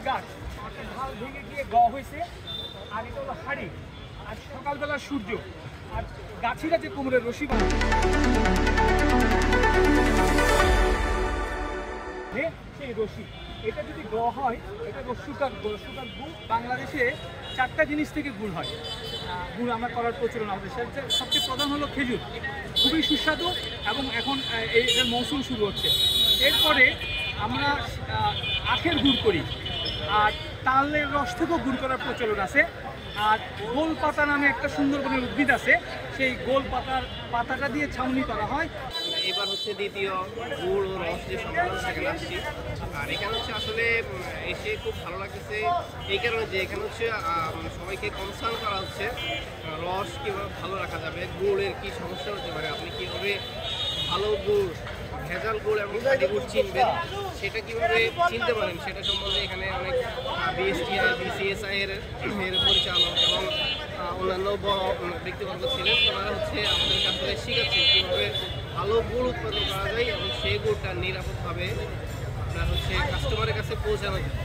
গাছ, ঢাল ভেঙে গিয়ে গ হয়েছে, আর এটা হলো হাড়ি, আর সকালবেলা সূর্য, আর গাছিরা যে কোমরের রশি সেই রশি, এটা যদি গ হয় এটা রস্যুকার গুড়। বাংলাদেশে 4টা জিনিস থেকে গুড় হয়, গুড় আমরা করার প্রচলন আমাদের। সবচেয়ে প্রধান হলো খেজুর, খুবই সুস্বাদু, এবং এখন এটার মৌসুম শুরু হচ্ছে। এরপরে আমরা আখের গুড় করি, আর তালের রস থেকেও গুড় করার প্রচলন আছে। আর গোল পাতা নামে একটা সুন্দরবনের উদ্ভিদ আছে, সেই গোল পাতাটা দিয়ে ছাউনি করা হয়। এবার হচ্ছে দ্বিতীয় গুড় ও রস যে সম্মেলন সেখানে আসছি, আর এখানে হচ্ছে আসলে এসে খুব ভালো লাগতেছে এই কারণে যে এখানে হচ্ছে সবাইকে কনসার্ন করা হচ্ছে রস কীভাবে ভালো রাখা যাবে, গুড়ের কী সমস্যা হতে পারে, আপনি কীভাবে ভালো গুড়, ভেজাল গুড় এবং খাঁটি গুড় চিনবেন, সেটা কীভাবে চিনতে পারেন সেটা সম্বন্ধে এখানে অনেক বিএসটিআই বিসিএসআই এর পরিচালক এবং অন্যান্য বড় ব্যক্তিবর্গ ছিলেন। ওনারা হচ্ছে আমাদেরকে আসলে শিখাচ্ছেন কীভাবে ভালো গুড় উৎপাদন করা যায় এবং সেই গুড়টা নিরাপদভাবে আপনার হচ্ছে কাস্টমারের কাছে পৌঁছানো যায়।